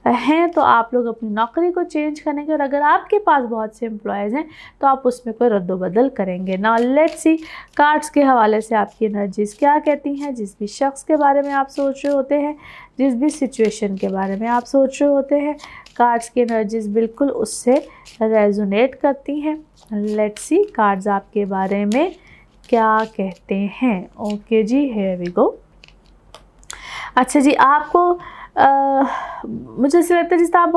हैं तो आप लोग अपनी नौकरी को चेंज करेंगे, और अगर आपके पास बहुत से एम्प्लॉयज़ हैं तो आप उसमें कोई रद्द-बदल करेंगे। नाउ लेट्स सी कार्ड्स के हवाले से आपकी एनर्जीज़ क्या कहती हैं। जिस भी शख्स के बारे में आप सोच रहे होते हैं, जिस भी सिचुएशन के बारे में आप सोच रहे होते हैं, कार्ड्स की एनर्जीज़ बिल्कुल उससे रेजोनेट करती हैं। लेट्स सी कार्ड्स आपके बारे में क्या कहते हैं। ओके जी, हियर वी गो। अच्छा जी, आपको मुझे ऐसा लगता है जिस तरह आप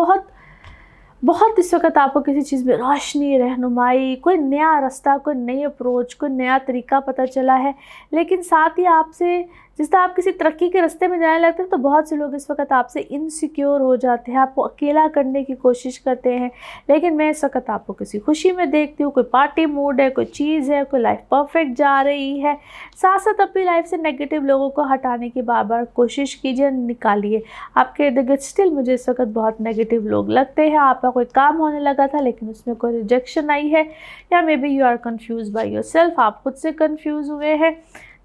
बहुत इस वक्त आपको किसी चीज़ में रोशनी, रहनुमाई, कोई नया रास्ता, कोई नई अप्रोच, कोई नया तरीका पता चला है, लेकिन साथ ही आपसे जिस तरह आप किसी तरक्की के रास्ते में जाने लगते हैं तो बहुत से लोग इस वक्त आपसे इनसिक्योर हो जाते हैं, आपको अकेला करने की कोशिश करते हैं। लेकिन मैं इस वक्त आपको किसी खुशी में देखती हूँ, कोई पार्टी मूड है, कोई चीज़ है, कोई लाइफ परफेक्ट जा रही है। साथ साथ अपनी लाइफ से नेगेटिव लोगों को हटाने की बार बार कोशिश कीजिए, निकालिए। आपके इर्द गिर्द स्टिल मुझे इस वक्त बहुत नेगेटिव लोग लगते हैं। आपका कोई काम होने लगा था लेकिन उसमें कोई रिजेक्शन आई है, या maybe you are confuse by yourself, आप खुद से कन्फ्यूज़ हुए हैं।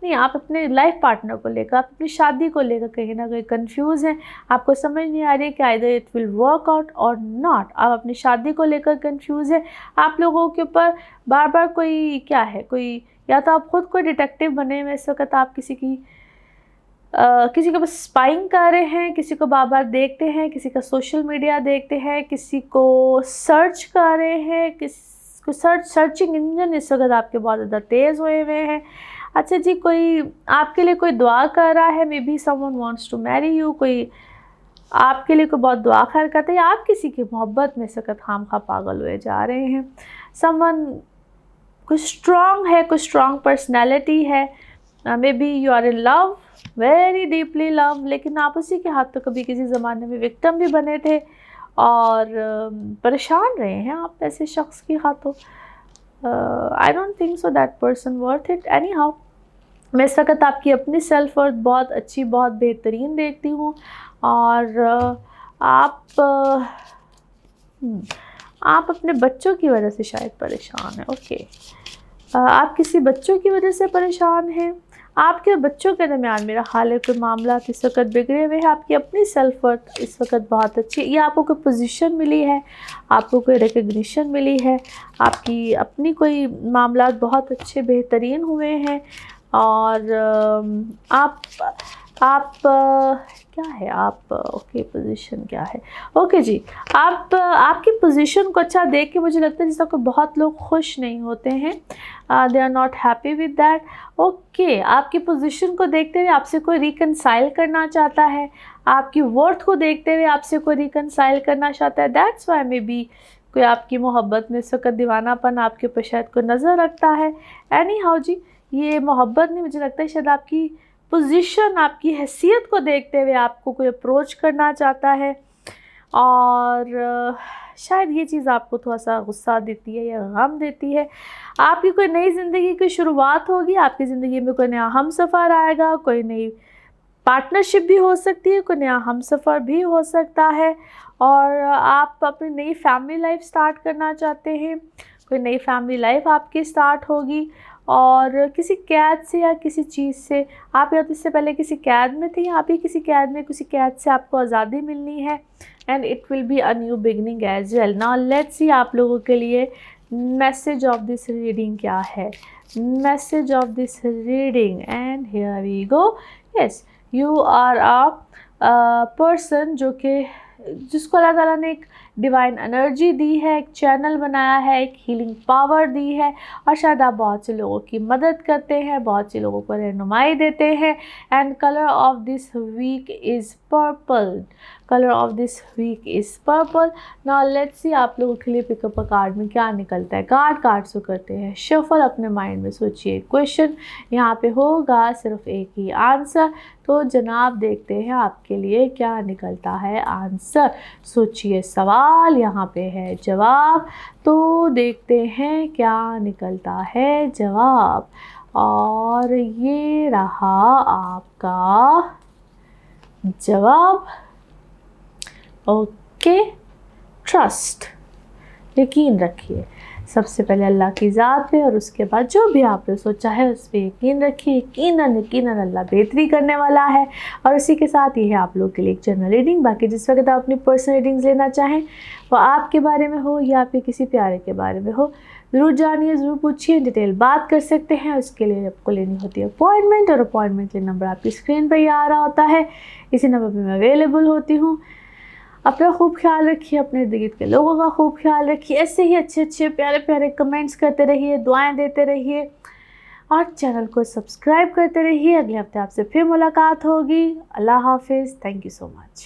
नहीं, आप अपने लाइफ पार्टनर को लेकर, आप अपनी शादी को लेकर कहीं ना कहीं कंफ्यूज हैं। आपको समझ नहीं आ रही है कि either it will work out और नॉट। आप अपनी शादी को लेकर कंफ्यूज है। आप लोगों के ऊपर बार बार कोई क्या है, कोई या तो आप खुद कोई डिटेक्टिव बने हुए इस वक्त, आप किसी के ऊपर स्पाइंग कर रहे हैं, किसी को बार बार देखते हैं, किसी का सोशल मीडिया देखते हैं, किसी को सर्च कर रहे हैं, किसी को सर्चिंग इंजन इस वक्त आपके बहुत ज़्यादा तेज़ हुए हुए हैं। अच्छा जी, कोई आपके लिए कोई दुआ कर रहा है, maybe someone wants to marry you, कोई आपके लिए कोई बहुत दुआ खैर करता है, या आप किसी की मोहब्बत में सकत खामखा पागल हुए जा रहे हैं। समवन कोई स्ट्रॉन्ग है, कोई स्ट्रॉन्ग पर्सनैलिटी है, maybe you are in love, very deeply love, लेकिन आप उसी के हाथ तो कभी किसी ज़माने में विक्टिम भी बने थे और परेशान रहे हैं आप ऐसे शख्स की खातिर। I don't think so that person worth it. Any how, मैं इस वक्त आपकी अपनी सेल्फ वर्थ बहुत अच्छी, बहुत बेहतरीन देखती हूँ। और आप अपने बच्चों की वजह से शायद परेशान हैं। ओके, आप किसी बच्चों की वजह से परेशान हैं। आपके बच्चों के दरमियान मेरा ख्याल है कोई मामला इस वक्त बिगड़े हुए हैं। आपकी अपनी सेल्फ वर्थ इस वक्त बहुत अच्छी, या आपको कोई पोजीशन मिली है, आपको कोई रिकग्निशन मिली है, आपकी अपनी कोई मामला बहुत अच्छे बेहतरीन हुए हैं। और आप क्या है, आप ओके पोजीशन क्या है, ओके जी, आप आपकी पोजीशन को अच्छा देख के मुझे लगता है जिस तरह बहुत लोग खुश नहीं होते हैं, they are not happy with that. Okay, आपकी पोजीशन को देखते हुए आपसे कोई रिकनसाइल करना चाहता है, आपकी वर्थ को देखते हुए आपसे कोई रिकनसाइल करना चाहता है। दैट्स वाई मे बी कोई आपकी मोहब्बत में इस वक्त दीवानापन आपके ऊपर शायद को नज़र रखता है। एनी हाउ जी, ये मोहब्बत नहीं, मुझे लगता है शायद आपकी पोजीशन, आपकी हैसियत को देखते हुए आपको कोई अप्रोच करना चाहता है। और शायद ये चीज़ आपको थोड़ा सा गुस्सा देती है या गम देती है। आपकी कोई नई ज़िंदगी की शुरुआत होगी, आपकी ज़िंदगी में कोई नया हमसफ़र आएगा, कोई नई पार्टनरशिप भी हो सकती है, कोई नया हमसफ़र भी हो सकता है। और आप अपनी नई फैमिली लाइफ स्टार्ट करना चाहते हैं, कोई नई फैमिली लाइफ आपकी स्टार्ट होगी। और किसी कैद से या किसी चीज़ से, आप या तो इससे पहले किसी कैद में थे, या आप ही किसी कैद में, किसी कैद से आपको आज़ादी मिलनी है। And it will be a new beginning as well. Now let's see आप लोगों के लिए मैसेज ऑफ दिस रीडिंग क्या है। Message of this reading, and here we go. Yes, you are a person जो कि जिसको अल्लाह ताला ने एक डिवाइन एनर्जी दी है, एक चैनल बनाया है, एक हीलिंग पावर दी है। और शायद आप बहुत से लोगों की मदद करते हैं, बहुत से लोगों को रहनुमाई देते हैं। And colour of this week is purple. Colour of this week is purple. Now let's see आप लोगों के लिए पिकअप अ कार्ड में क्या निकलता है। कार्ड से करते हैं शफल। अपने माइंड में सोचिए क्वेश्चन, यहाँ पे होगा सिर्फ एक ही आंसर। तो जनाब देखते हैं आपके लिए क्या निकलता है आंसर। सोचिए सवाल, यहाँ पे है जवाब, तो देखते हैं क्या निकलता है जवाब। और ये रहा आपका जवाब। ओके, ट्रस्ट, यकीन रखिए सबसे पहले अल्लाह की ज़ात पे, और उसके बाद जो भी आपने सोचा है उस पर यकीन रखिए। यकीनन अल्लाह बेहतरी करने वाला है। और इसी के साथ ये है आप लोग के लिए एक जनरल रीडिंग। बाकी जिस वक्त आप अपनी पर्सनल रीडिंग्स लेना चाहें, वो आपके बारे में हो या आपके किसी प्यारे के बारे में हो, ज़रूर जानिए, ज़रूर पूछिए, डिटेल बात कर सकते हैं। उसके लिए आपको लेनी होती है अपॉइंटमेंट, और अपॉइंटमेंट के नंबर आपकी स्क्रीन पर ही आ रहा होता है। इसी नंबर पर मैं अवेलेबल होती हूँ। अपना खूब ख्याल रखिए, अपने इर्द-गिर्द के लोगों का खूब ख्याल रखिए। ऐसे ही अच्छे प्यारे कमेंट्स करते रहिए, दुआएं देते रहिए, और चैनल को सब्सक्राइब करते रहिए। अगले हफ्ते आपसे फिर मुलाकात होगी। अल्लाह हाफिज़। Thank you so much.